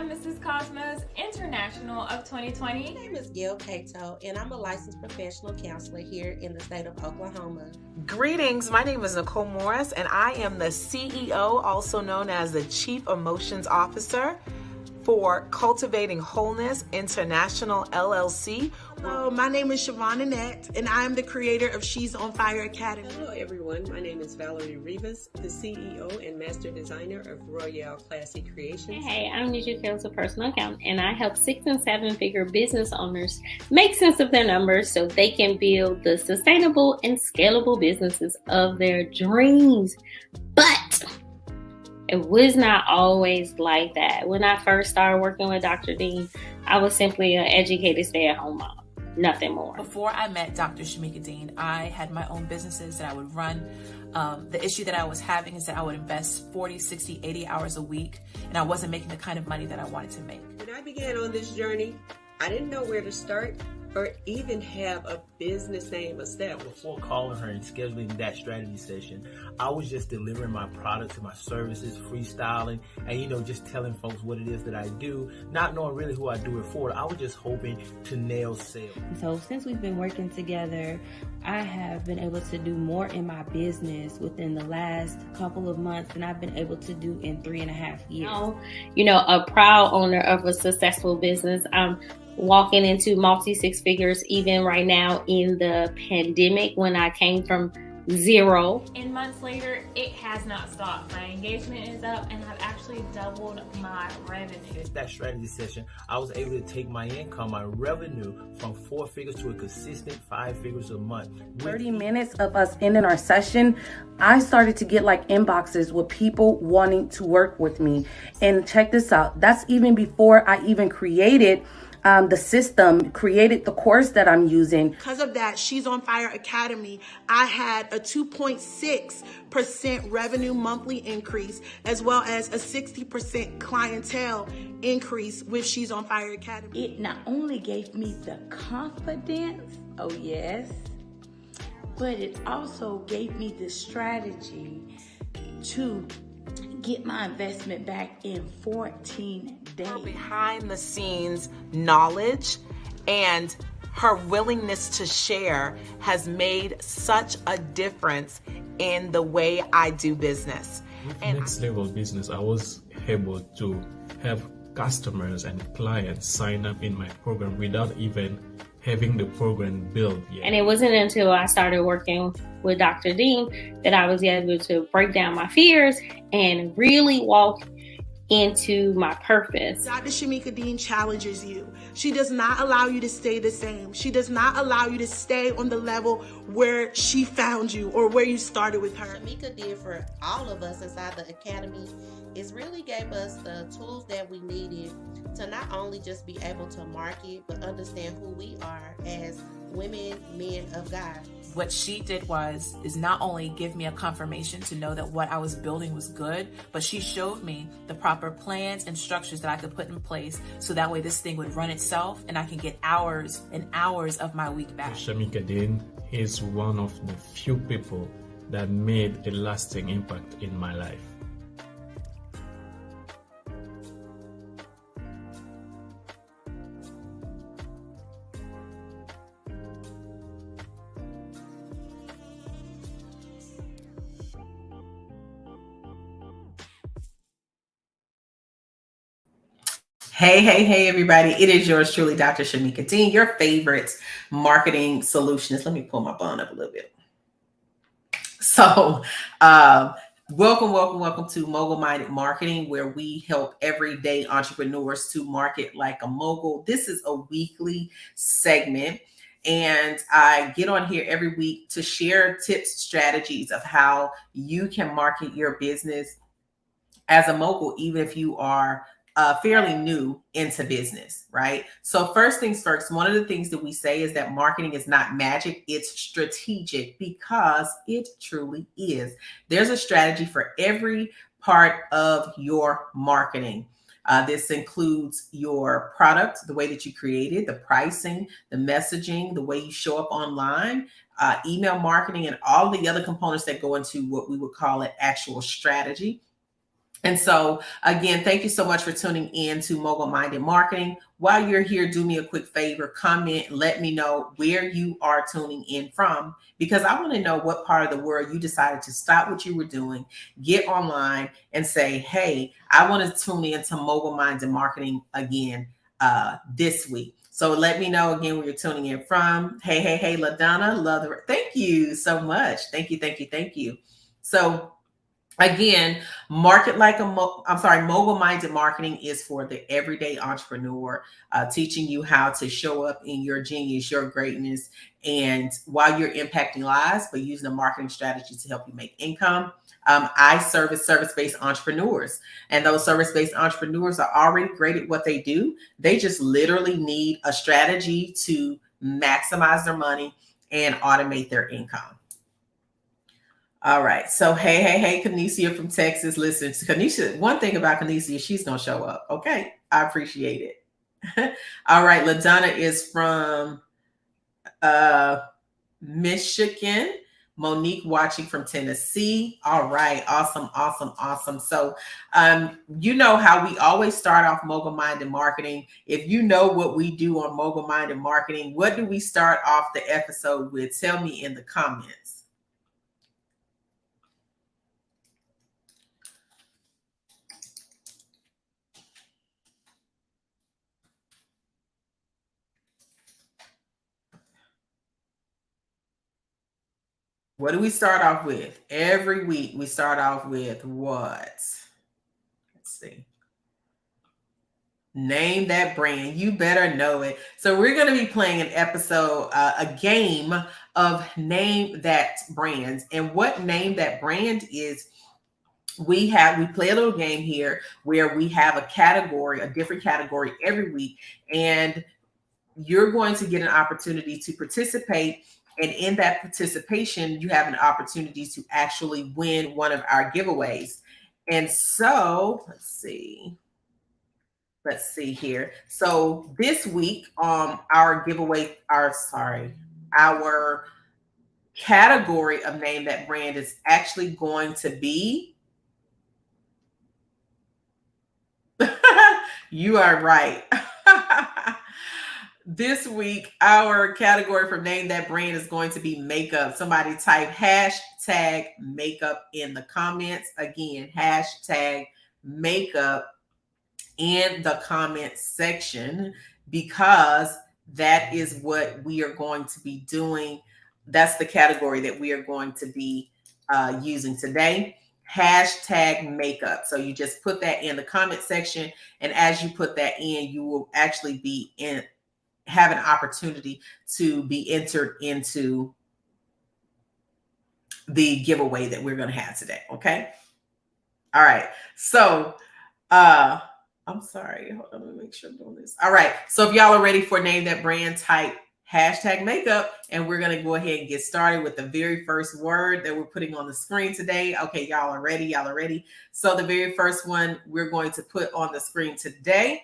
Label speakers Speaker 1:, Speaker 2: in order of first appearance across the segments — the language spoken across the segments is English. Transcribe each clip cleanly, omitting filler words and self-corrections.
Speaker 1: Mrs. Cosmos International of 2020.
Speaker 2: My name is Gail Cato, and I'm a licensed professional counselor here in the state of Oklahoma.
Speaker 3: Greetings, my name is Nicole Morris, and I am the CEO, also known as the Chief Emotions Officer for Cultivating Wholeness International LLC.
Speaker 4: Hello, my name is Siobhan Annette, and I am the creator of She's on Fire Academy.
Speaker 5: Hello, everyone. My name is Valerie Rivas, the CEO and Master Designer of Royale Classy Creations.
Speaker 6: Hey, I'm Nisha Fields, a personal accountant, and I help 6- and 7-figure business owners make sense of their numbers so they can build the sustainable and scalable businesses of their dreams. But it was not always like that. When I first started working with Dr. Dean, I was simply an educated stay-at-home mom. Nothing more.
Speaker 7: Before I met Dr. Shamika Dean, I had my own businesses that I would run. The issue that I was having is that I would invest 40, 60, 80 hours a week, and I wasn't making the kind of money that I wanted to make.
Speaker 5: When I began on this journey, I didn't know where to start or even have a business name established.
Speaker 8: Before calling her and scheduling that strategy session, I was just delivering my products and my services, freestyling, and just telling folks what it is that I do, not knowing really who I do it for. I was just hoping to nail sales.
Speaker 9: So since we've been working together, I have been able to do more in my business within the last couple of months than I've been able to do in 3.5 years.
Speaker 6: A proud owner of a successful business. I'm walking into multi-6 figures even right now in the pandemic when I came from zero.
Speaker 1: And months later, it has not stopped. My engagement is up and I've actually doubled my revenue.
Speaker 8: Since that strategy session, I was able to take my income, my revenue from 4 figures to a consistent 5 figures a month.
Speaker 10: 30 minutes of us ending our session, I started to get inboxes with people wanting to work with me. And check this out. That's even before I even created the system, created the course that I'm using.
Speaker 4: Because of that, She's on Fire Academy, I had a 2.6% revenue monthly increase, as well as a 60% clientele increase with She's on Fire Academy.
Speaker 11: It not only gave me the confidence, oh yes, but it also gave me the strategy to get my investment back in 14 days.
Speaker 3: Her behind the scenes knowledge and her willingness to share has made such a difference in the way I do business.
Speaker 12: With Next Level Business, I was able to have customers and clients sign up in my program without even having the program built yet.
Speaker 6: And it wasn't until I started working with Dr. Dean that I was able to break down my fears and really walk into my purpose.
Speaker 4: Dr. Shamika Dean challenges you. She does not allow you to stay the same. She does not allow you to stay on the level where she found you or where you started with her.
Speaker 2: Shamika did for all of us inside the academy is really gave us the tools that we needed to not only just be able to market, but understand who we are as women, men of God.
Speaker 7: What she did is not only give me a confirmation to know that what I was building was good, but she showed me the proper plans and structures that I could put in place so that way this thing would run itself and I can get hours and hours of my week back.
Speaker 12: Shamika Dean is one of the few people that made a lasting impact in my life.
Speaker 13: Hey, everybody. It is yours truly, Dr. Shamika Dean, your favorite marketing solutionist. Let me pull my bond up a little bit. So Welcome, welcome, welcome to Mogul Minded Marketing, where we help everyday entrepreneurs to market like a mogul. This is a weekly segment, and I get on here every week to share tips, strategies of how you can market your business as a mogul, even if you are fairly new into business, right? So first things first, one of the things that we say is that marketing is not magic, it's strategic, because it truly is. There's a strategy for every part of your marketing. This includes your product, the way that you create it, the pricing, the messaging, the way you show up online, email marketing, and all the other components that go into what we would call an actual strategy. And so, again, thank you so much for tuning in to Mogul Minded Marketing. While you're here, do me a quick favor, comment, let me know where you are tuning in from, because I want to know what part of the world you decided to stop what you were doing, get online, and say, hey, I want to tune into Mogul Minded Marketing again this week. So let me know again where you're tuning in from. Hey, LaDonna, love the, thank you so much. Thank you. So, again, Mogul Minded Marketing is for the everyday entrepreneur, teaching you how to show up in your genius, your greatness, and while you're impacting lives, but using a marketing strategy to help you make income. I service service-based entrepreneurs, and those service-based entrepreneurs are already great at what they do. They just literally need a strategy to maximize their money and automate their income. All right. So, hey, Kanesia from Texas. Listen, Kanesia, one thing about Kanesia, she's going to show up. Okay. I appreciate it. All right. LaDonna is from Michigan. Monique watching from Tennessee. All right. Awesome. So, you know how we always start off Mogul Minded Marketing. If you know what we do on Mogul Minded Marketing, what do we start off the episode with? Tell me in the comments. What do we start off with? Every week we start off with what? Let's see. Name that brand. You better know it. So we're going to be playing an episode, a game of Name That Brand. And what Name That Brand is, we play a little game here where we have a category, a different category every week. And you're going to get an opportunity to participate. And in that participation, you have an opportunity to actually win one of our giveaways. And so let's see here. So this week, our category of Name That Brand is actually going to be, you are right. This week, our category for Name That Brand is going to be makeup. Somebody type hashtag makeup in the comments. Again, hashtag makeup in the comment section, because that is what we are going to be doing. That's the category that we are going to be using today. Hashtag makeup. So you just put that in the comment section. And as you put that in, you will actually have an opportunity to be entered into the giveaway that we're going to have today. Okay. All right. So, I'm sorry. Hold on. Let me make sure I'm doing this. All right. So if y'all are ready for Name That Brand, type hashtag makeup, and we're going to go ahead and get started with the very first word that we're putting on the screen today. Okay. Y'all are ready. So the very first one we're going to put on the screen today,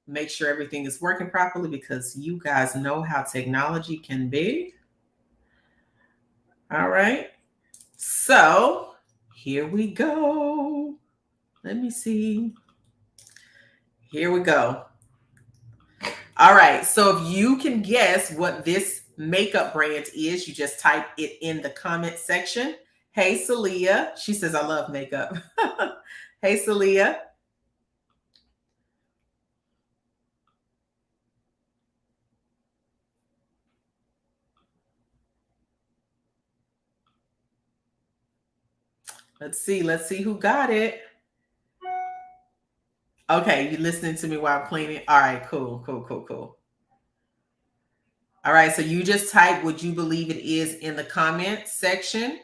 Speaker 13: make sure everything is working properly, because you guys know how technology can be. All right. So here we go. Let me see. Here we go. All right. So if you can guess what this makeup brand is, you just type it in the comment section. Hey, Celia. She says, I love makeup. Hey, Celia. Let's see who got it. Okay, you listening to me while I'm cleaning? All right, cool. All right, so you just type what you believe it is in the comment section.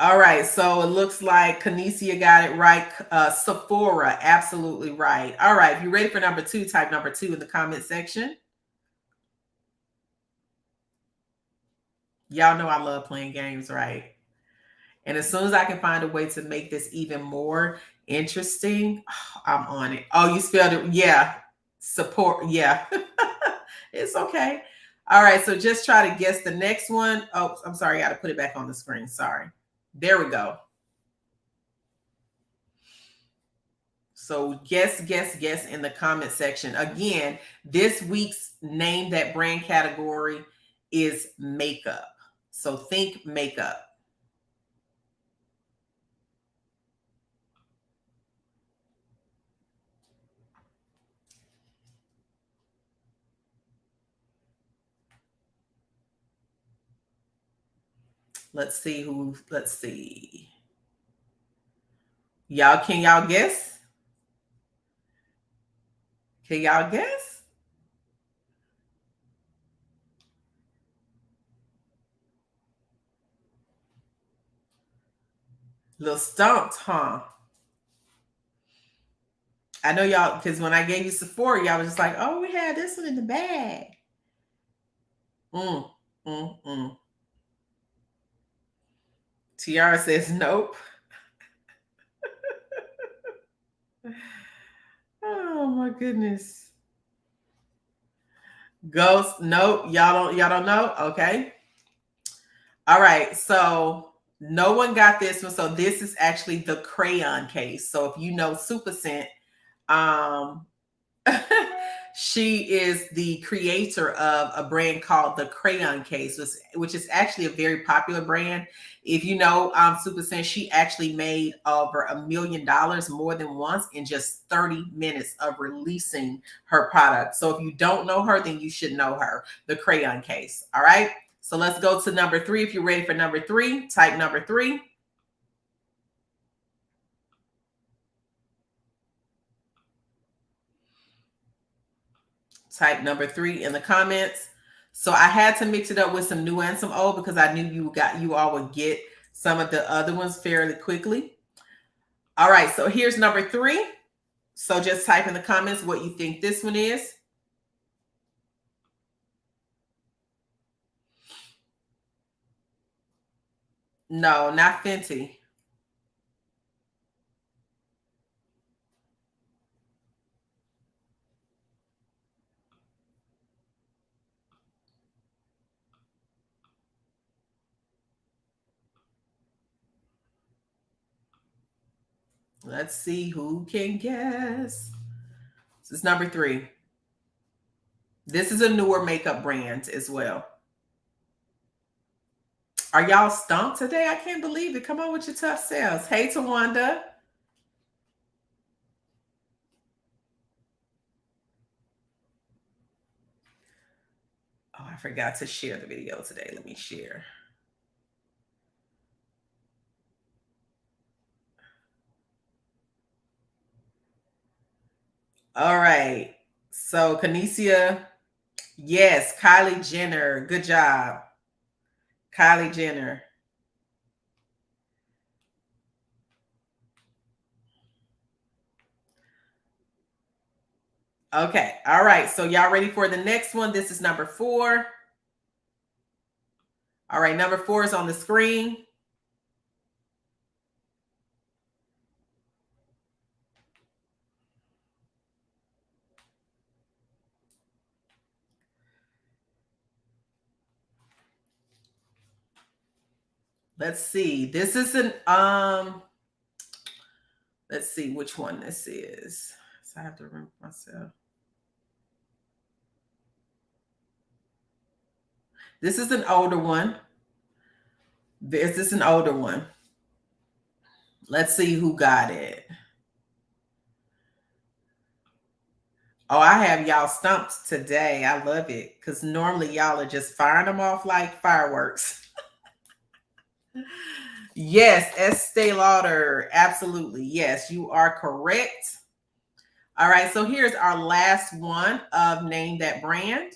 Speaker 13: All right, so it looks like Kanesia got it right. Sephora, absolutely right. All right, if you're ready for number 2, type number 2 in the comment section. Y'all know I love playing games, right? And as soon as I can find a way to make this even more interesting, I'm on it. Oh, you spelled it. Yeah. Support. Yeah. It's okay. All right. So just try to guess the next one. Oh, I'm sorry. I got to put it back on the screen. Sorry. There we go. So guess in the comment section. Again, this week's Name That Brand category is makeup. So think makeup. Let's see. Can y'all guess? Can y'all guess? Little stumped, huh? I know y'all, because when I gave you Sephora, y'all was just like, oh, we had this one in the bag. Tiara says nope. Oh my goodness. Ghost, nope. Y'all don't know? Okay. All right. So no one got this one. So this is actually the crayon case. So if you know Super Scent, she is the creator of a brand called the Crayon Case, which is actually a very popular brand. If you know Super Scent, she actually made over $1 million more than once in just 30 minutes of releasing her product. So if you don't know her, then you should know her, the Crayon Case. All right. So let's go to number 3. If you're ready for number 3, type number 3. Type number 3 in the comments. So I had to mix it up with some new and some old because I knew you all would get some of the other ones fairly quickly. All right, so here's number 3. So just type in the comments what you think this one is. No, not Fenty. Let's see who can guess. This is number 3. This is a newer makeup brand as well. Are y'all stumped today? I can't believe it. Come on with your tough selves. Hey, Tawanda. Oh, I forgot to share the video today. Let me share. All right. So Kanesia, yes, Kylie Jenner. Good job. Kylie Jenner. Okay. All right. So y'all ready for the next one? This is number 4. All right. Number 4 is on the screen. Let's see. This is an let's see which one this is. So I have to remember myself. This is an older one. This is an older one. Let's see who got it. Oh, I have y'all stumped today. I love it because normally y'all are just firing them off like fireworks. Yes, Estee Lauder. Absolutely. Yes, you are correct. All right, so here's our last one of Name That Brand.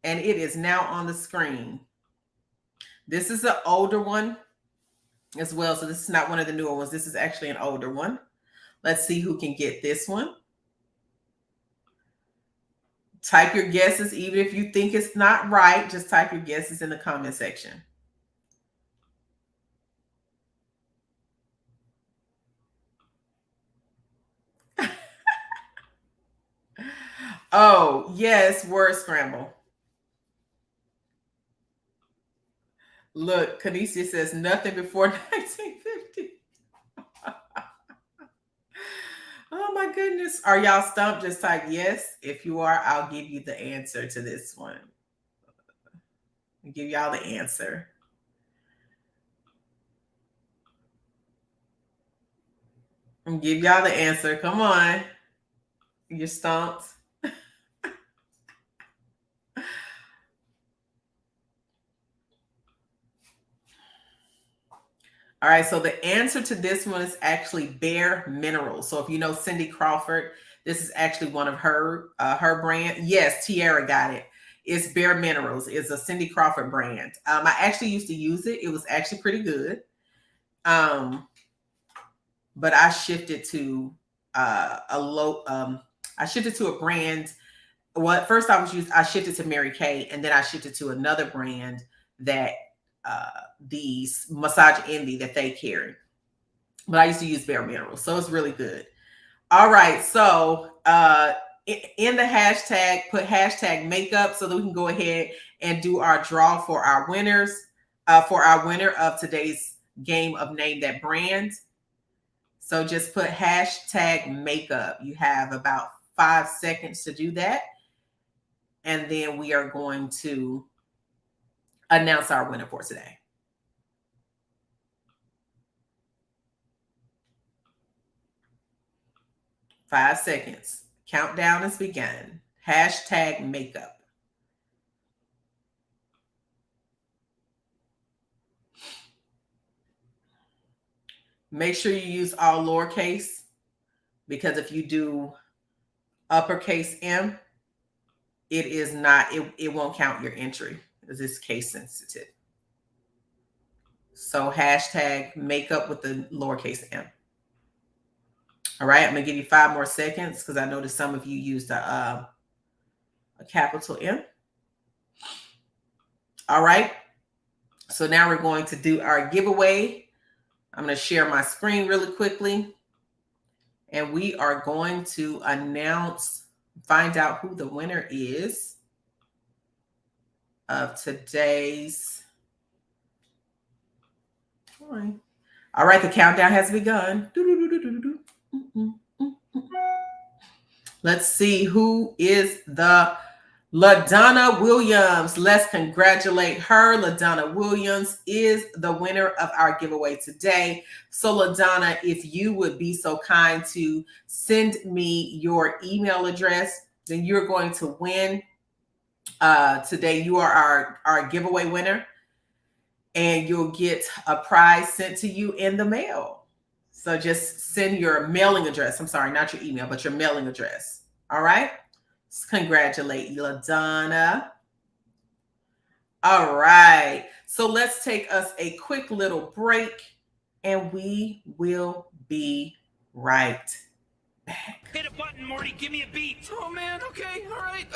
Speaker 13: And it is now on the screen. This is an older one as well. So this is not one of the newer ones. This is actually an older one. Let's see who can get this one. Type your guesses. Even if you think it's not right, just type your guesses in the comment section. Oh, yes, word scramble. Look, Kanisha says nothing before 1950. Oh my goodness. Are y'all stumped? Just type yes. If you are, I'll give you the answer to this one. I'll give y'all the answer. I'll give y'all the answer. Come on. You're stumped. All right, so the answer to this one is actually Bare Minerals. So if you know Cindy Crawford, this is actually one of her brand. Yes, Tiara got it. It's Bare Minerals. It's a Cindy Crawford brand. I actually used to use it. It was actually pretty good. But I shifted to I shifted to a brand. Well, at first I shifted to Mary Kay, and then I shifted to another brand that the Massage Envy that they carry. But I used to use Bare Minerals, so it's really good. All right, so in the hashtag, put hashtag makeup so that we can go ahead and do our draw for our winners, for our winner of today's game of Name That Brand. So just put hashtag makeup. You have about 5 seconds to do that. And then we are going to announce our winner for today. Five seconds. Countdown has begun. Hashtag makeup. Make sure you use all lowercase, because if you do uppercase M, it is not, it won't count your entry because it's case sensitive. So hashtag makeup with the lowercase m. All right, I'm gonna give you 5 more seconds because I noticed some of you used a capital M. All right, so now we're going to do our giveaway. I'm going to share my screen really quickly, and we are going to find out who the winner is of today's. All right, the countdown has begun. Let's see who is the LaDonna Williams. Let's congratulate her. LaDonna Williams is the winner of our giveaway today. So LaDonna, if you would be so kind to send me your email address, then you're going to win. Today, you are our giveaway winner, and you'll get a prize sent to you in the mail. So just send your mailing address. I'm sorry, not your email, but your mailing address. All right. Let's congratulate you, LaDonna. All right. So let's take us a quick little break, and we will be right back.
Speaker 14: Hit a button, Morty. Give me a beat. Oh, man. Okay. All right.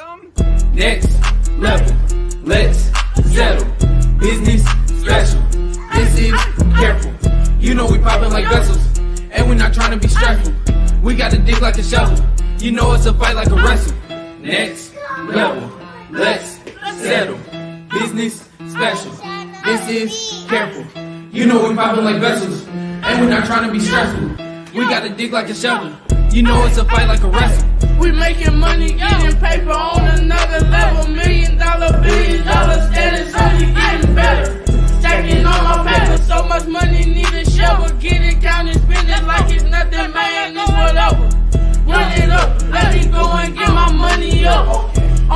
Speaker 15: Next level. Let's settle. Business special. This is careful. You know we popping like vessels, and we're not trying to be stressful. We got to dig like a shovel. You know it's a fight like a wrestle. Next level. Let's settle. Business special. This is careful. You know we popping like vessels, and we're not trying to be stressful. We got to dig like a shovel. You know it's a fight like a wrestle.
Speaker 16: We making money, getting paper on another level. $1 million, $1 billion status, only getting better. Stacking on my paper, so much money need a shovel. Get it, count it, spend it like it's nothing, man, it's whatever. Run it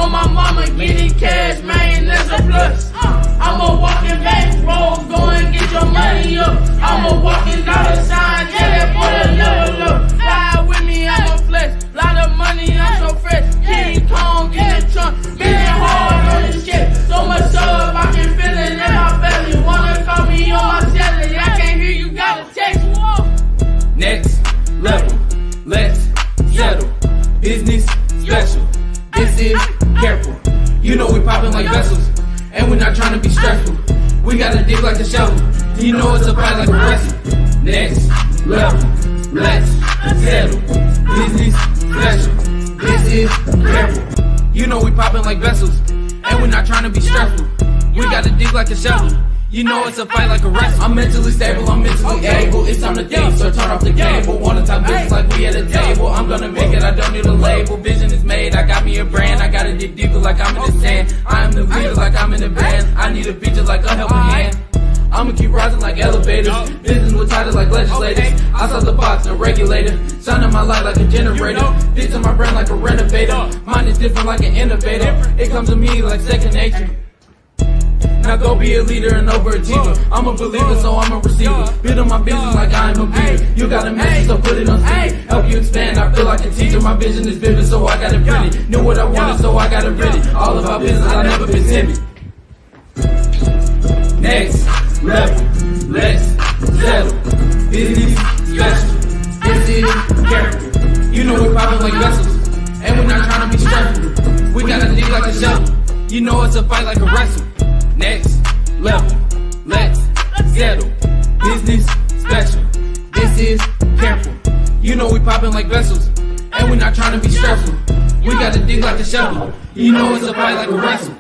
Speaker 16: On my mama getting cash, man, that's a plus. I'm a walking back road, go and get your money up. I'm a walking dollar sign, yeah, that boy a level up. Ride with me, I'm a flex. Lot of money, I'm so fresh. King Kong in the trunk, million hard on this shit. So much love, I can feel it in my belly. Wanna call me on my celly, I can't hear you, gotta text.
Speaker 15: Next level, let's settle. Business special. This is careful. You know we popping like vessels, and we're not trying to be stressful. We gotta dig like a shovel. You know it's a fight like a wrestle. Next level, let's settle. Business special. This is careful. You know we popping like vessels, and we're not trying to be stressful. We gotta dig like a shovel. You know it's a fight like a wrestle. I'm mentally stable, I'm mentally able. It's time to think, so turn off the cable. Wanna talk business like we at a table. I'm gonna make it, I don't need a label. Vision is made, I got me a brand. I gotta dig deeper like I'm in the sand. I am the leader like I'm in the band. I need a feature like a helping hand. I'ma keep rising like elevators. Business with titles like legislators. Outside the box, a regulator. Shining my light like a generator. This in my brand like a renovator. Mine is different like an innovator. It comes to me like second nature. Now go be a leader and overachiever. I'm a believer, so I'm a receiver. Building my business like I'm a beater. You got a message, so put it on speaker. Help you expand, I feel like a teacher. My vision is vivid, so I got it printed. Knew what I wanted, so I got it ready. All about business, I never been timid. Next level, let's settle. Business special. This is careful. You know we're popping like vessels, and we're not trying to be stressful. We gotta dig like a shovel. You know it's a fight like a wrestle. Next level, let's settle. Business special. This is careful. You know we popping like vessels, and we're not trying to be stressful. We gotta dig like a shovel. You know it's a fight like a wrestle.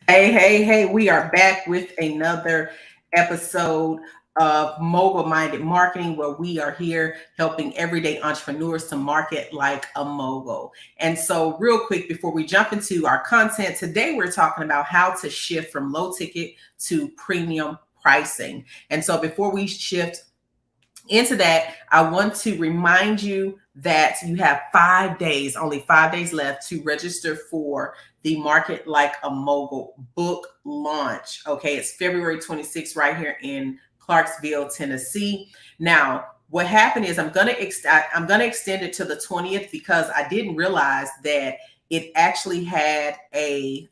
Speaker 13: Hey, we are back with another episode of Mogul Minded Marketing, where we are here helping everyday entrepreneurs to market like a mogul. And so real quick, before we jump into our content, today we're talking about how to shift from low ticket to premium pricing. And so before we shift into that, I want to remind you that you have 5 days, only 5 days left to register for the Market Like a Mogul book launch. Okay, it's February 26th right here in Clarksville, Tennessee. Now, what happened is I'm gonna extend it to the 20th because I didn't realize that it actually had a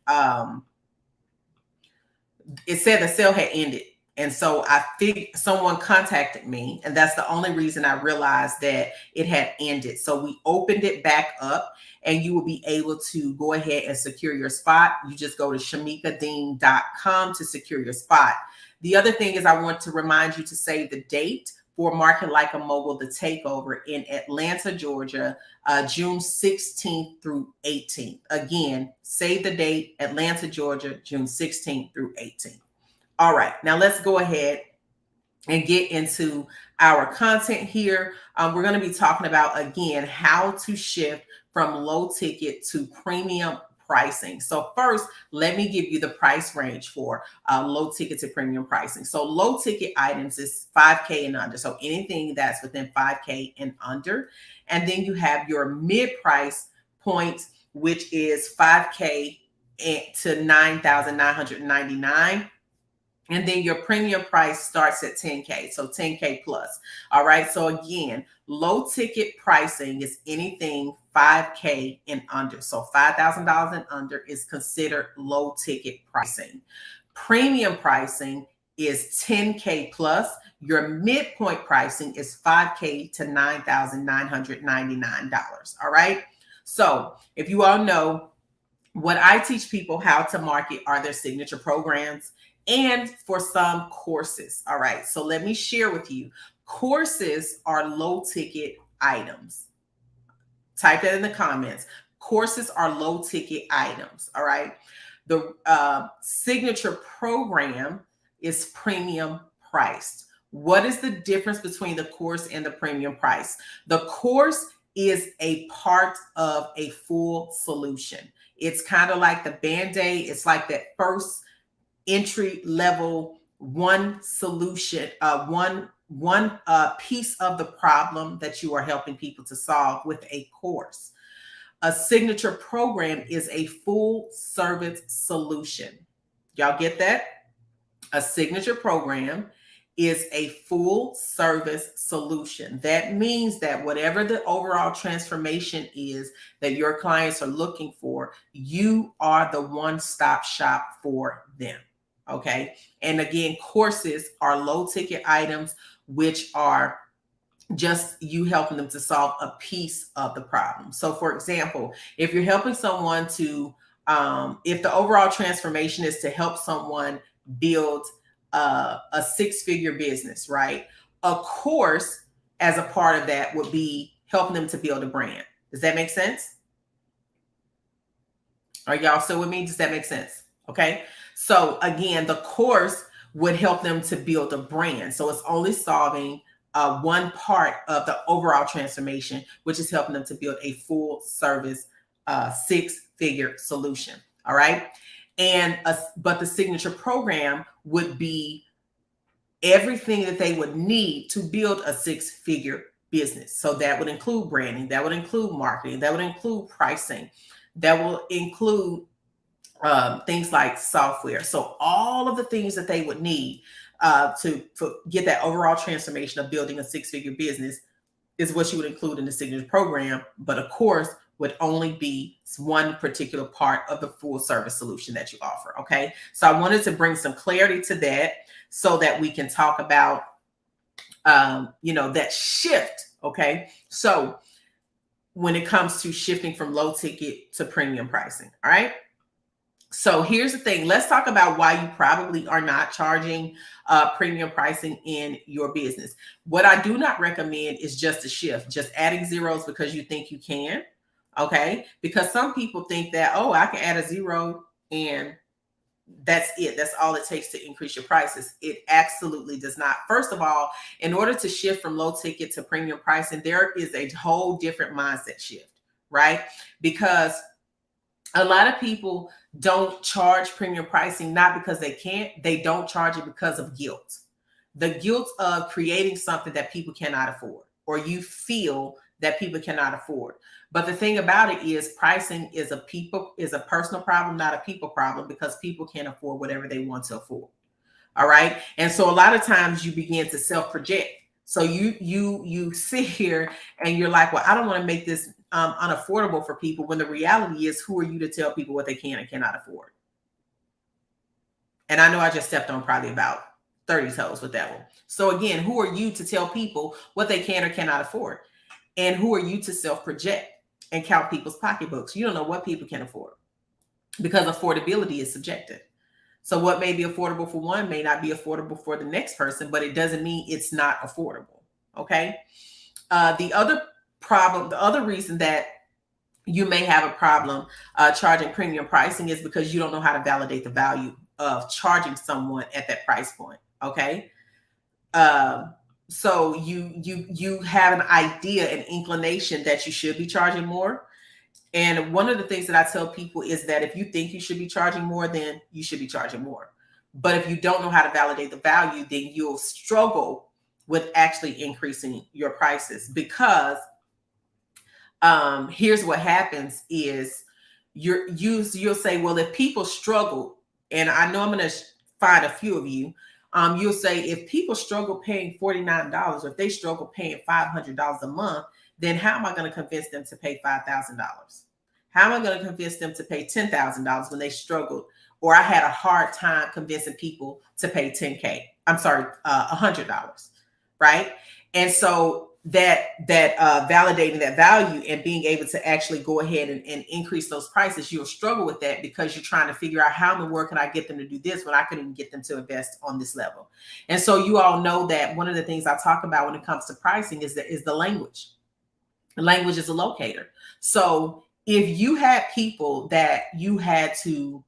Speaker 13: it said the sale had ended. And so I think someone contacted me, and that's the only reason I realized that it had ended. So we opened it back up, and you will be able to go ahead and secure your spot. You just go to shamikadean.com to secure your spot. The other thing is I want to remind you to save the date for Market Like a Mogul, the takeover in Atlanta, Georgia, June 16th through 18th. Again, save the date, Atlanta, Georgia, June 16th through 18th. All right, now let's go ahead and get into our content here. We're going to be talking about, again, how to shift from low ticket to premium pricing. So first, let me give you the price range for low ticket to premium pricing. So low ticket items is $5K and under. So anything that's within $5K and under. And then you have your mid price point, which is $5K to $9,999. And then your premium price starts at $10K, so $10K plus. All right. So again, low ticket pricing is anything $5K and under. So $5,000 and under is considered low ticket pricing. Premium pricing is $10K plus. Your midpoint pricing is $5K to $9,999. All right. So if you all know, what I teach people how to market are their signature programs, and for some courses. All right, so let me share with you. Courses are low ticket items. Type that in the comments. Courses are low ticket items. All right. The signature program is premium priced. What is the difference between the course and the premium price? The course is a part of a full solution. It's kind of like the Band-Aid. It's like that first entry level, one solution, one piece of the problem that you are helping people to solve with a course. A signature program is a full service solution. Y'all get that? A signature program is a full service solution. That means that whatever the overall transformation is that your clients are looking for, you are the one-stop shop for them. Okay. And again, courses are low ticket items, which are just you helping them to solve a piece of the problem. So for example, if you're helping someone to, if the overall transformation is to help someone build a six-figure business, right? A course as a part of that would be helping them to build a brand. Does that make sense? Are y'all still with me? Does that make sense? Okay. So again, the course would help them to build a brand. So it's only solving one part of the overall transformation, which is helping them to build a full service six-figure solution. All right. And but the signature program would be everything that they would need to build a six-figure business. So that would include branding, that would include marketing, that would include pricing, that will include things like software. So all of the things that they would need to get that overall transformation of building a six-figure business is what you would include in the signature program. But of course, would only be one particular part of the full service solution that you offer. Okay. So I wanted to bring some clarity to that so that we can talk about, that shift. Okay. So when it comes to shifting from low ticket to premium pricing. All right. So here's the thing. Let's talk about why you probably are not charging premium pricing in your business. What I do not recommend is just a shift, just adding zeros because you think you can. Okay. Because some people think that, oh, I can add a zero and that's it. That's all it takes to increase your prices. It absolutely does not. First of all, in order to shift from low ticket to premium pricing, there is a whole different mindset shift, right? Because a lot of people don't charge premium pricing, not because they can't, they don't charge it because of guilt. The guilt of creating something that people cannot afford, or you feel that people cannot afford. But the thing about it is pricing is a personal problem, not a people problem, because people can't afford whatever they want to afford. All right. And so a lot of times you begin to self-project. So you sit here and you're like, well, I don't want to make this unaffordable for people, when the reality is, who are you to tell people what they can and cannot afford? And I know I just stepped on probably about 30 toes with that one. So again, who are you to tell people what they can or cannot afford? And who are you to self-project and count people's pocketbooks? You don't know what people can afford, because affordability is subjective. So what may be affordable for one may not be affordable for the next person, but it doesn't mean it's not affordable. Okay. The other reason that you may have a problem charging premium pricing is because you don't know how to validate the value of charging someone at that price point. Okay. So you have an idea, an inclination that you should be charging more. And one of the things that I tell people is that if you think you should be charging more, then you should be charging more. But if you don't know how to validate the value, then you'll struggle with actually increasing your prices, because here's what happens is you'll say, well, if people struggle, and I know I'm going to find a few of you, you'll say, if people struggle paying $49, or if they struggle paying $500 a month, then how am I going to convince them to pay $5,000? How am I going to convince them to pay $10,000 when they struggled, or I had a hard time convincing people to pay $100, right? And so that validating that value and being able to actually go ahead and increase those prices, you'll struggle with that, because you're trying to figure out how in the world can I get them to do this when I couldn't even get them to invest on this level. And so you all know that one of the things I talk about when it comes to pricing is the language. The language is a locator. So if you had people that you had to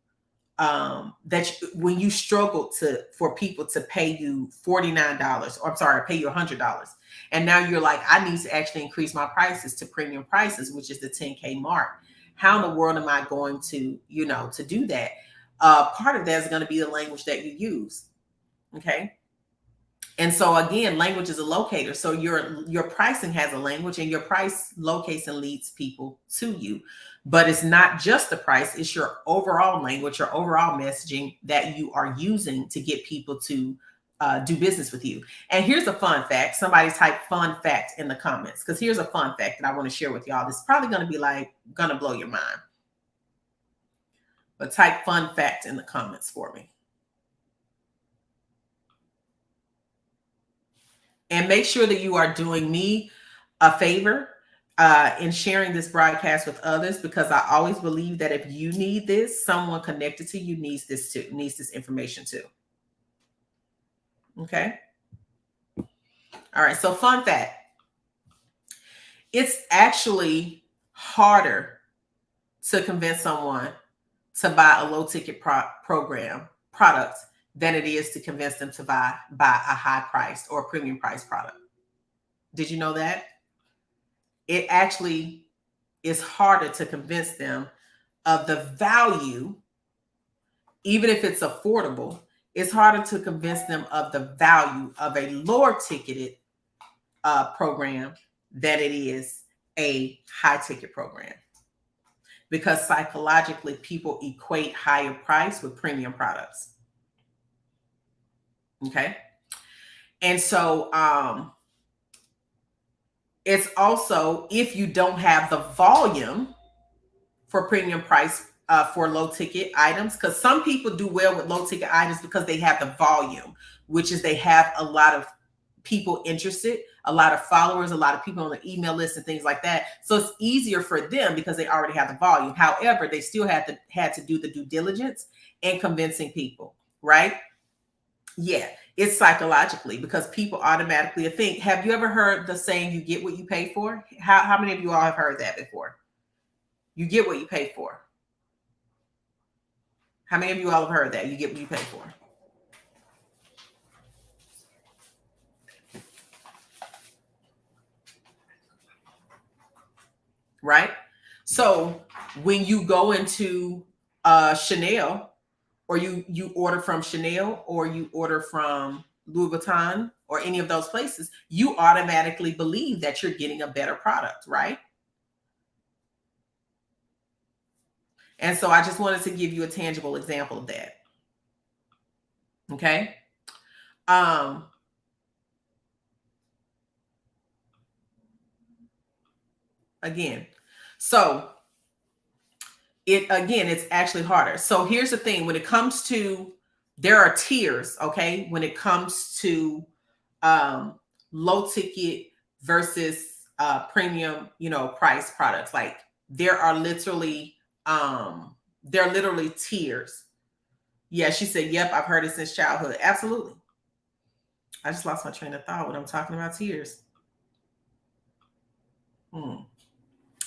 Speaker 13: when you struggled for people to pay you $49, or I'm sorry, pay you $100, and now you're like, I need to actually increase my prices to premium prices, which is the 10K mark. How in the world am I going to, to do that? Part of that is going to be the language that you use. Okay. And so again, language is a locator. So your pricing has a language, and your price locates and leads people to you. But it's not just the price, it's your overall language, your overall messaging that you are using to get people to do business with you. And here's a fun fact. Somebody type fun fact in the comments, because here's a fun fact that I want to share with y'all. This is probably going to be going to blow your mind. But type fun fact in the comments for me. And make sure that you are doing me a favor in sharing this broadcast with others, because I always believe that if you need this, someone connected to you needs this information too. Okay. All right. So fun fact. It's actually harder to convince someone to buy a low ticket product than it is to convince them to buy a high priced or premium priced product. Did you know that? It actually is harder to convince them of the value, even if it's affordable. It's harder to convince them of the value of a lower ticketed program than it is a high ticket program, because psychologically people equate higher price with premium products. Okay. And so it's also, if you don't have the volume for premium price for low ticket items, because some people do well with low ticket items because they have the volume, which is they have a lot of people interested, a lot of followers, a lot of people on the email list and things like that. So it's easier for them because they already have the volume. However, they still had to do the due diligence and convincing people, right? Yeah, it's psychologically, because people automatically think. Have you ever heard the saying, you get what you pay for? How many of you all have heard that before? You get what you pay for. How many of you all have heard that? You get what you pay for. Right? So when you go into Chanel, or you order from Chanel, or you order from Louis Vuitton, or any of those places, you automatically believe that you're getting a better product, right? And so I just wanted to give you a tangible example of that. Okay. Again, so it's actually harder. So here's the thing. When it comes to, there are tiers, okay? When it comes to low ticket versus premium, price products, like there are literally tiers. Yeah, she said, yep, I've heard it since childhood. Absolutely. I just lost my train of thought when I'm talking about tiers.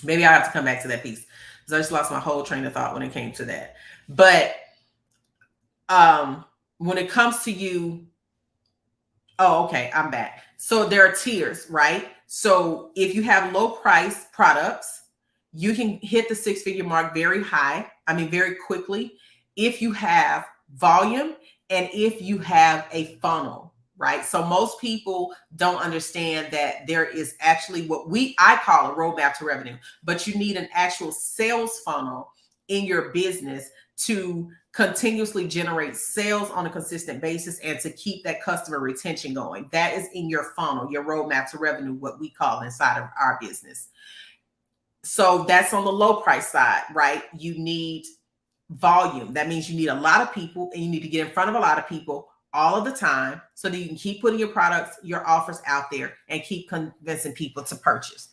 Speaker 13: Maybe I have to come back to that piece, because I just lost my whole train of thought when it came to that. But when it comes to you, oh, okay, I'm back. So there are tiers, right? So if you have low price products, you can hit the six-figure mark very quickly, if you have volume and if you have a funnel, right? So most people don't understand that there is actually what I call a roadmap to revenue, but you need an actual sales funnel in your business to continuously generate sales on a consistent basis and to keep that customer retention going. That is in your funnel, your roadmap to revenue, what we call inside of our business. So that's on the low price side, right? You need volume. That means you need a lot of people, and you need to get in front of a lot of people all of the time so that you can keep putting your products, your offers out there and keep convincing people to purchase.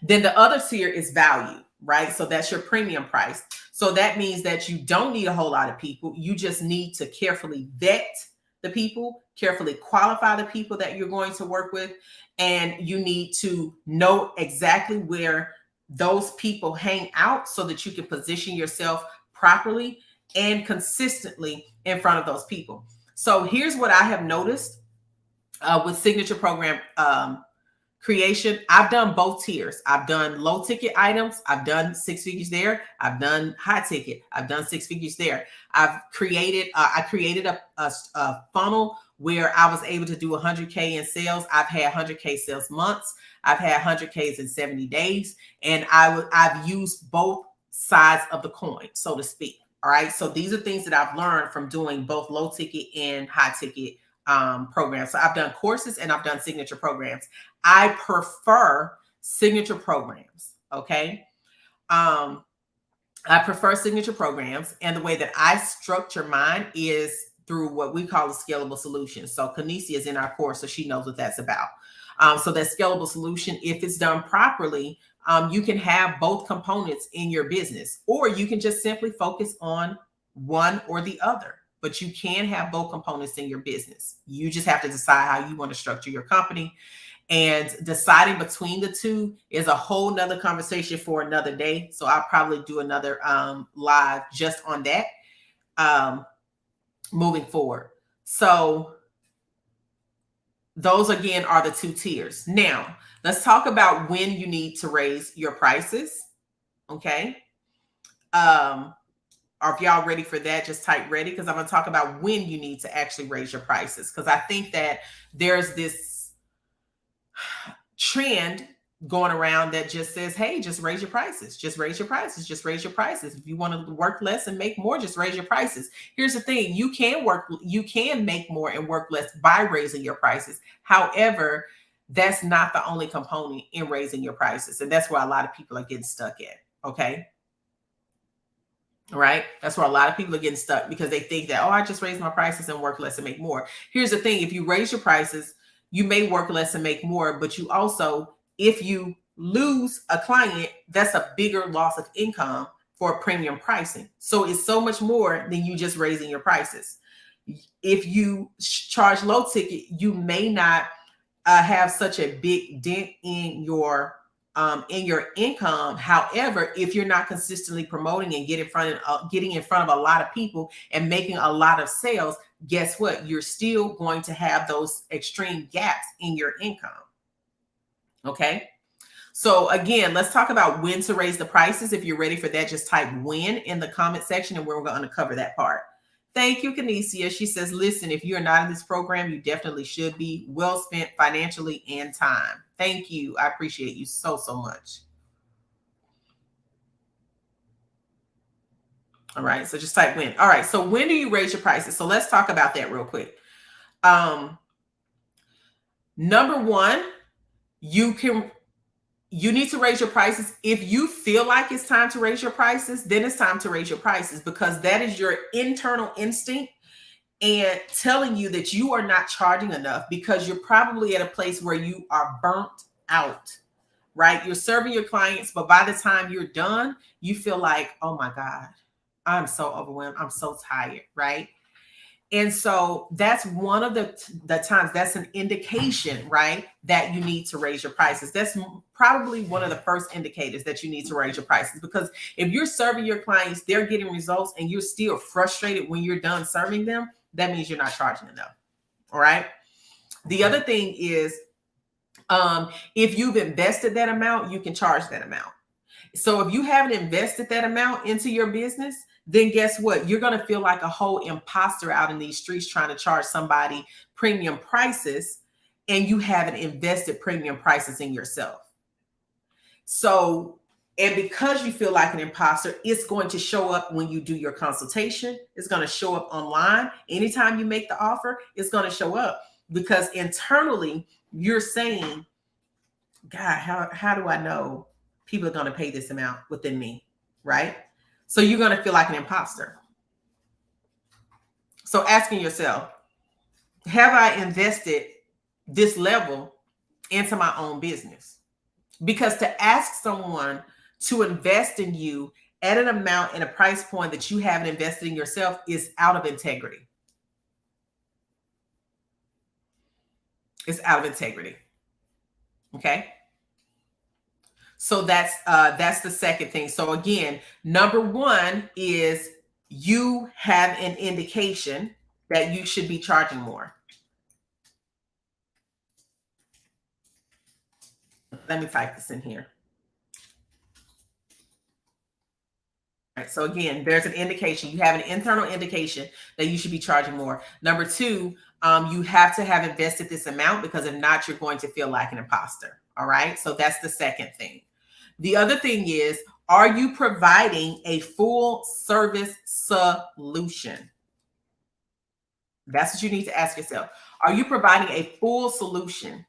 Speaker 13: Then the other tier is value, right? So that's your premium price. So that means that you don't need a whole lot of people. You just need to carefully vet the people, carefully qualify the people that you're going to work with. And you need to know exactly where those people hang out so that you can position yourself properly and consistently in front of those people. So here's what I have noticed with signature program creation, I've done both tiers. I've done low ticket items. I've done 6 figures there. I've done high ticket. I've done 6 figures there. I created a funnel where I was able to do 100K in sales. I've had 100K sales months. I've had 100Ks in 70 days. And I've used both sides of the coin, so to speak. All right. So these are things that I've learned from doing both low ticket and high ticket programs. So I've done courses and I've done signature programs. I prefer signature programs. Okay. I prefer signature programs. And the way that I structure mine is through what we call a scalable solution. So Kanesia is in our course, so she knows what that's about. So that scalable solution, if it's done properly, you can have both components in your business, or you can just simply focus on one or the other. But you can have both components in your business. You just have to decide how you want to structure your company. And deciding between the two is a whole nother conversation for another day. So I'll probably do another live just on that moving forward. So those again are the 2 tiers. Now, let's talk about when you need to raise your prices. Okay. Or if y'all ready for that, just type ready, because I'm going to talk about when you need to actually raise your prices. Because I think that there's this trend going around that just says, hey, just raise your prices. Just raise your prices. Just raise your prices. If you want to work less and make more, just raise your prices. Here's the thing. You can make more and work less by raising your prices. However, that's not the only component in raising your prices. And that's where a lot of people are getting stuck at. Okay. All right. That's where a lot of people are getting stuck, because they think that, oh, I just raise my prices and work less and make more. Here's the thing. If you raise your prices, you may work less and make more, but you also, if you lose a client, that's a bigger loss of income for premium pricing. So it's so much more than you just raising your prices. If you charge low ticket, you may not have such a big dent in your income. However, if you're not consistently promoting and getting in front of a lot of people and making a lot of sales, guess what? You're still going to have those extreme gaps in your income. Okay. So again, let's talk about when to raise the prices. If you're ready for that, just type when in the comment section and we're going to cover that part. Thank you, Kanesia. She says, listen, if you're not in this program, you definitely should be. Well spent financially and time. Thank you. I appreciate you so, so much. All right. So just type when. All right. So when do you raise your prices? So let's talk about that real quick. Number one, you need to raise your prices. If you feel like it's time to raise your prices, then it's time to raise your prices, because that is your internal instinct and telling you that you are not charging enough, because you're probably at a place where you are burnt out, right? You're serving your clients, but by the time you're done, you feel like, oh my God, I'm so overwhelmed. I'm so tired, right? And so that's one of the times, that's an indication, right, that you need to raise your prices. That's probably one of the first indicators that you need to raise your prices, because if you're serving your clients, they're getting results, and you're still frustrated when you're done serving them, that means you're not charging enough. All right. The other thing is, if you've invested that amount, you can charge that amount. So if you haven't invested that amount into your business, then guess what? You're going to feel like a whole imposter out in these streets trying to charge somebody premium prices, and you haven't invested premium prices in yourself. So, and because you feel like an imposter, it's going to show up when you do your consultation. It's going to show up online. Anytime you make the offer, it's going to show up, because internally you're saying, God, how do I know people are going to pay this amount within me, right? So you're going to feel like an imposter. So asking yourself, have I invested this level into my own business? Because to ask someone to invest in you at an amount and a price point that you haven't invested in yourself is out of integrity. It's out of integrity. Okay. So that's the second thing. So again, number one is you have an indication that you should be charging more. Let me type this in here. All right, so again, there's an indication. You have an internal indication that you should be charging more. Number two, you have to have invested this amount, because if not, you're going to feel like an imposter. All right, so that's the second thing. The other thing is, are you providing a full service solution? That's what you need to ask yourself. Are you providing a full solution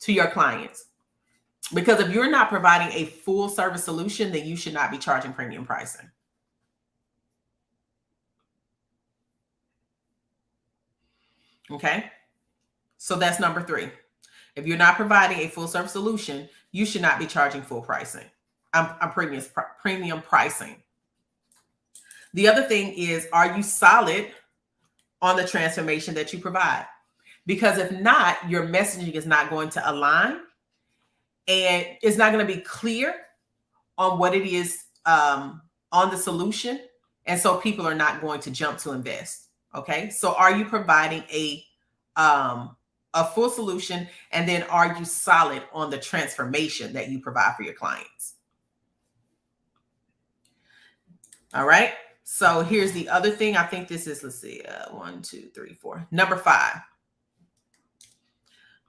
Speaker 13: to your clients? Because if you're not providing a full service solution, then you should not be charging premium pricing. Okay, so that's number three. If you're not providing a full service solution, you should not be charging full pricing. Premium pricing. The other thing is, are you solid on the transformation that you provide? Because if not, your messaging is not going to align, and it's not going to be clear on what it is on the solution. And so people are not going to jump to invest. Okay. So are you providing a full solution? And then are you solid on the transformation that you provide for your clients? All right. So here's the other thing. I think this is, let's see, 1, 2, 3, 4. Number five.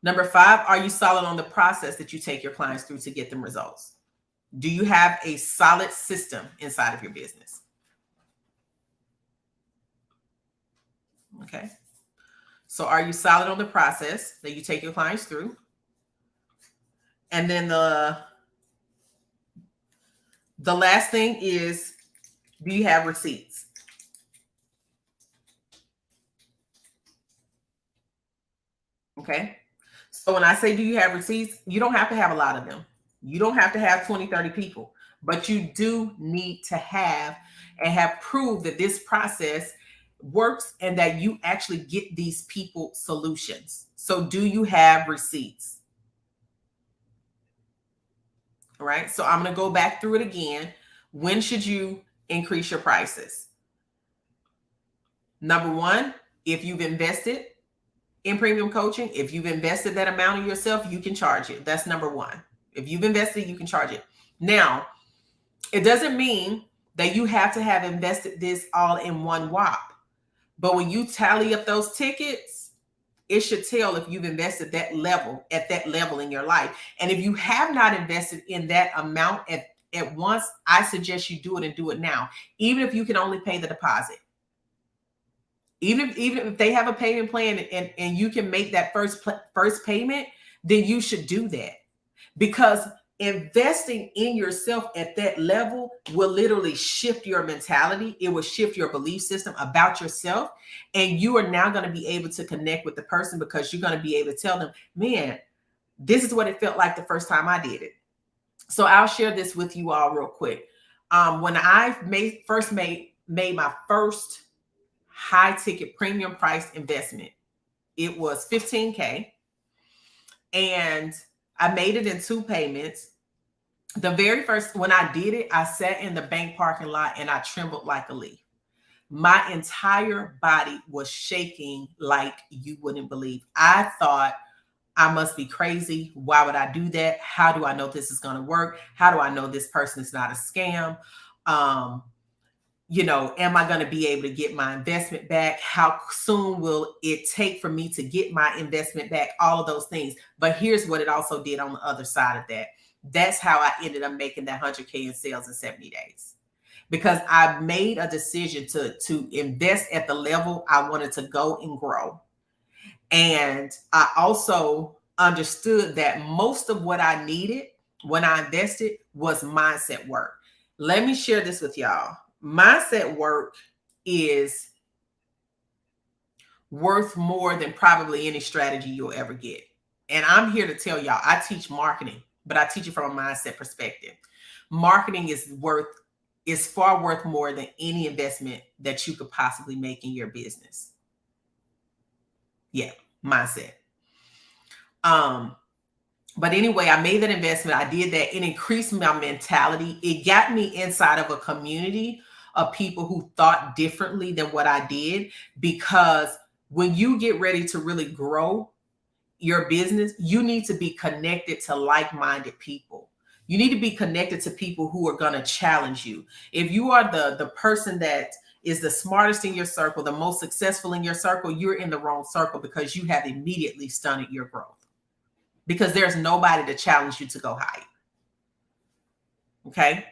Speaker 13: Number five, are you solid on the process that you take your clients through to get them results? Do you have a solid system inside of your business? Okay. So are you solid on the process that you take your clients through? And then the last thing is, do you have receipts? Okay. So when I say, do you have receipts, you don't have to have a lot of them. You don't have to have 20, 30 people, but you do need to have and have proved that this process works and that you actually get these people solutions. So do you have receipts? All right. So I'm going to go back through it again. When should you increase your prices? Number one, if you've invested in premium coaching, if you've invested that amount in yourself, you can charge it. That's number one. If you've invested, you can charge it. Now, it doesn't mean that you have to have invested this all in one whop. But when you tally up those tickets, it should tell if you've invested that level at that level in your life. And if you have not invested in that amount at once, I suggest you do it and do it now. Even if you can only pay the deposit. Even if they have a payment plan and you can make that first payment, then you should do that. Because investing in yourself at that level will literally shift your mentality. It will shift your belief system about yourself. And you are now going to be able to connect with the person, because you're going to be able to tell them, man, this is what it felt like the first time I did it. So I'll share this with you all real quick. When I first made my first high ticket premium price investment, it was $15K. And I made it in 2 payments. The very first, when I did it, I sat in the bank parking lot and I trembled like a leaf. My entire body was shaking like you wouldn't believe. I thought, I must be crazy. Why would I do that? How do I know this is going to work? How do I know this person is not a scam? Am I going to be able to get my investment back? How soon will it take for me to get my investment back? All of those things. But here's what it also did on the other side of that. That's how I ended up making that 100K in sales in 70 days. Because I made a decision to invest at the level I wanted to go and grow. And I also understood that most of what I needed when I invested was mindset work. Let me share this with y'all. Mindset work is worth more than probably any strategy you'll ever get. And I'm here to tell y'all, I teach marketing, but I teach it from a mindset perspective. Marketing is far worth more than any investment that you could possibly make in your business. Yeah, mindset. But anyway, I made that investment. I did that. It increased my mentality. It got me inside of a community of people who thought differently than what I did. Because when you get ready to really grow your business, you need to be connected to like-minded people. You need to be connected to people who are going to challenge you. If you are the person that is the smartest in your circle, the most successful in your circle, you're in the wrong circle, because you have immediately stunted your growth, because there's nobody to challenge you to go higher. Okay.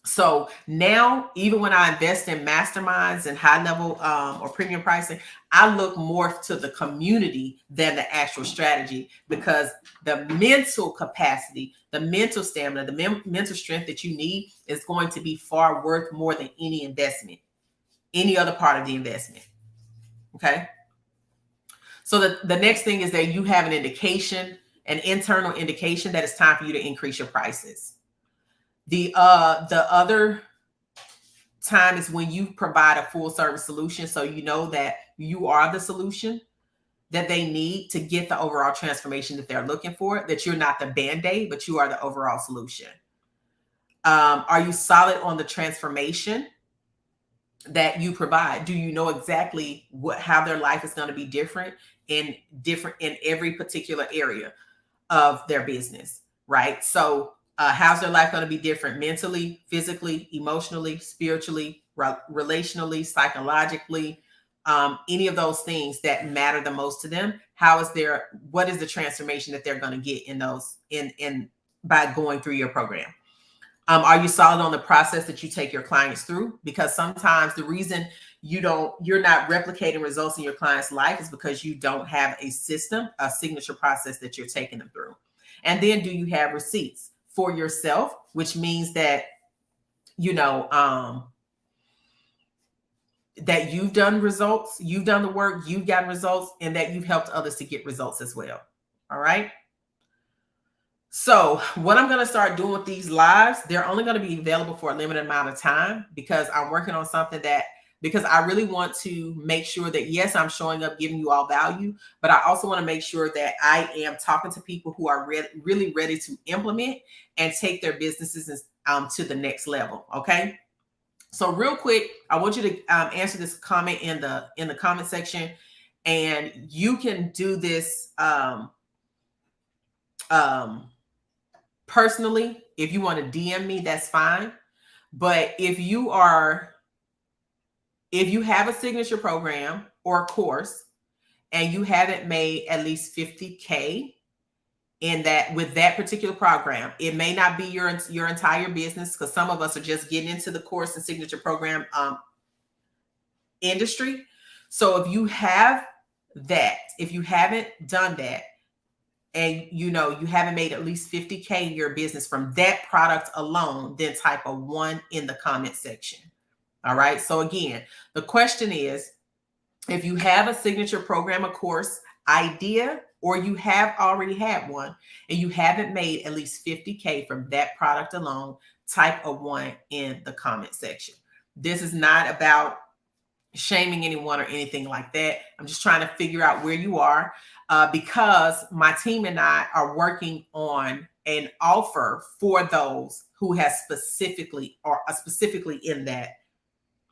Speaker 13: So now, even when I invest in masterminds and high level or premium pricing, I look more to the community than the actual strategy, because the mental capacity, the mental stamina, the mental strength that you need is going to be far worth more than any investment, any other part of the investment. Okay. So the next thing is that you have an indication, an internal indication that it's time for you to increase your prices. The other time is when you provide a full service solution. So you know that you are the solution that they need to get the overall transformation that they're looking for, that you're not the Band-Aid, but you are the overall solution. Are you solid on the transformation that you provide? Do you know exactly how their life is going to be different in every particular area of their business, right? So how's their life going to be different mentally, physically, emotionally, spiritually, relationally, psychologically, any of those things that matter the most to them? What is the transformation that they're going to get in those by going through your program? Are you solid on the process that you take your clients through? Because sometimes the reason you're not replicating results in your client's life is because you don't have a system, a signature process that you're taking them through. And then, do you have receipts for yourself, which means that, that you've done results, you've done the work, you've gotten results, and that you've helped others to get results as well. All right. So what I'm going to start doing with these lives, they're only going to be available for a limited amount of time, because I'm working on something because I really want to make sure that, yes, I'm showing up, giving you all value, but I also want to make sure that I am talking to people who are really ready to implement and take their businesses to the next level. Okay. So real quick, I want you to answer this comment in the comment section, and you can do this personally. If you want to DM me, that's fine. But if you have a signature program or a course and you haven't made at least 50K with that particular program, it may not be your entire business, because some of us are just getting into the course and signature program industry. So if you have that, if you haven't done that, and you haven't made at least 50K in your business from that product alone, then type a 1 in the comment section. All right. So again, the question is, if you have a signature program, a course idea, or you have already had one and you haven't made at least 50K from that product alone, type a 1 in the comment section. This is not about shaming anyone or anything like that. I'm just trying to figure out where you are, because my team and I are working on an offer for those who have specifically in that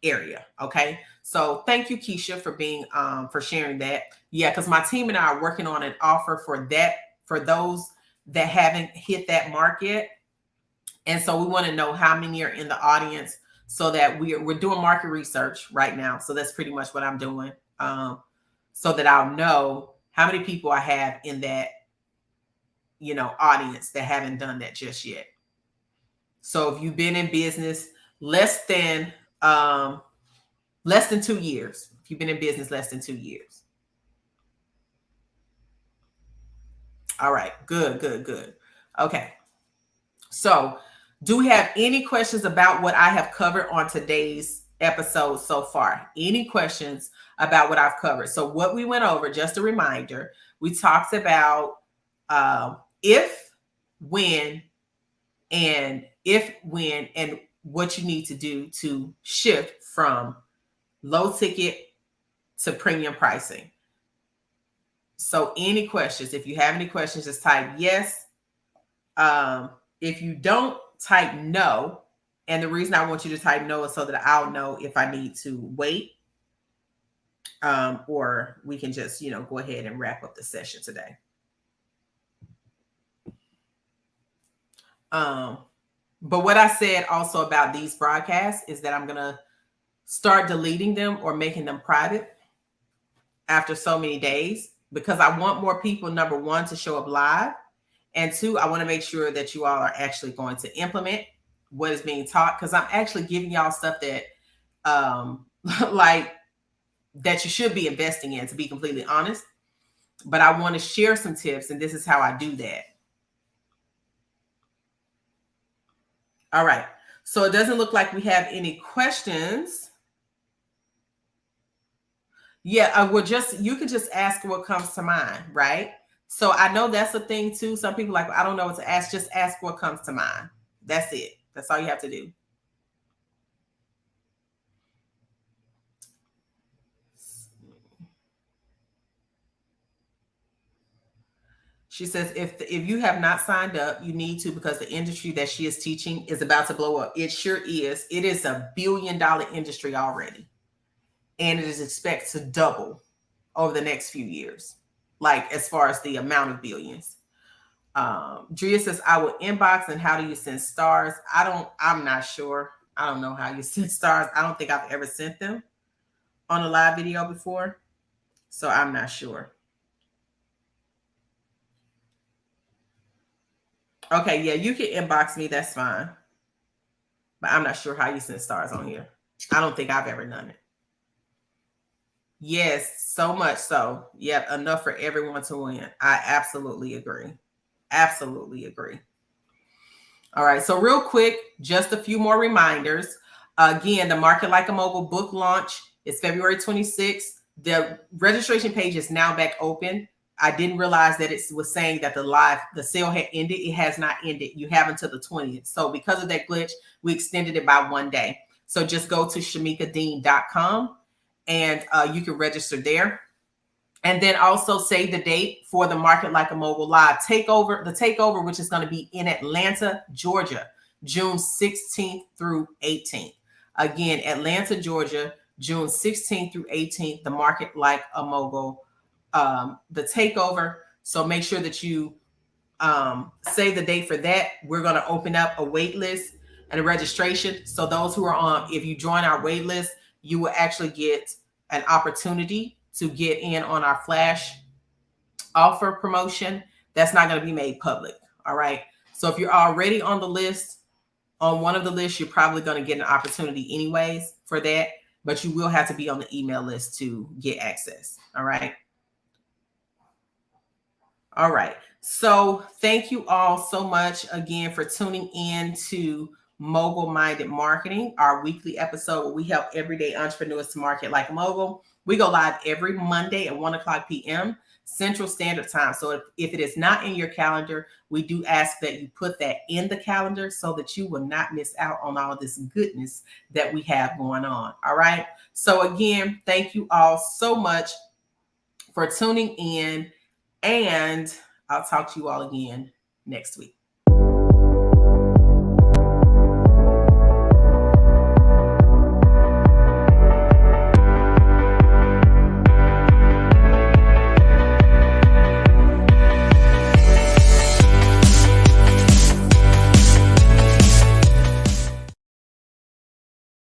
Speaker 13: area. Okay. So thank you, Keisha, for sharing that. Yeah. Cause my team and I are working on an offer for those that haven't hit that mark yet. And so we want to know how many are in the audience, so that we're doing market research right now. So that's pretty much what I'm doing. So that I'll know how many people I have in that, audience that haven't done that just yet. So if you've been in business less than 2 years, if you've been in business less than 2 years. All right, good. Okay. So do we have any questions about what I have covered on today's episode so far? Any questions about what I've covered? So what we went over, just a reminder, we talked about if, when, and what you need to do to shift from low ticket to premium pricing. So any questions? If you have any questions, just type yes. If you don't, type no. And the reason I want you to type no is so that I'll know if I need to wait or we can just, go ahead and wrap up the session today. But what I said also about these broadcasts is that I'm going to start deleting them or making them private after so many days, because I want more people, number one, to show up live. And two, I want to make sure that you all are actually going to implement what is being taught, because I'm actually giving y'all stuff that like that you should be investing in, to be completely honest. But I want to share some tips, and this is how I do that. All right. So it doesn't look like we have any questions. Yeah, you could just ask what comes to mind, right? So I know that's a thing too. Some people like, I don't know what to ask. Just ask what comes to mind. That's it. That's all you have to do. She says, if you have not signed up, you need to, because the industry that she is teaching is about to blow up. It sure is. It is $1 billion industry already. And it is expected to double over the next few years, like as far as the amount of billions. Drea says, I will inbox, and how do you send stars? I'm not sure. I don't know how you send stars. I don't think I've ever sent them on a live video before. So I'm not sure. Okay, yeah, you can inbox me. That's fine. But I'm not sure how you send stars on here. I don't think I've ever done it. Yes, so much so. Yep, enough for everyone to win. I absolutely agree. Absolutely agree. All right, so real quick, just a few more reminders. Again, the Market Like a Mogul book launch is February 26th. The registration page is now back open. I didn't realize that it was saying that the sale had ended. It has not ended. You have until the 20th. So because of that glitch, we extended it by 1 day. So just go to shamikadean.com and you can register there. And then also save the date for the Market Like a Mogul Live Takeover, the takeover, which is going to be in Atlanta, Georgia, June 16th through 18th. Again, Atlanta, Georgia, June 16th through 18th, the Market Like a Mogul, the takeover. So make sure that you save the date for that. We're going to open up a wait list and a registration. So those who are on, if you join our wait list, you will actually get an opportunity to get in on our flash offer promotion. That's not going to be made public. All right. So if you're already on the list, on one of the lists, you're probably going to get an opportunity anyways for that, but you will have to be on the email list to get access. All right. All right. So thank you all so much again for tuning in to Mogul Minded Marketing, our weekly episode where we help everyday entrepreneurs to market like a mogul. We go live every Monday at 1:00 p.m. Central Standard Time. So if it is not in your calendar, we do ask that you put that in the calendar so that you will not miss out on all this goodness that we have going on. All right. So again, thank you all so much for tuning in, and I'll talk to you all again next week.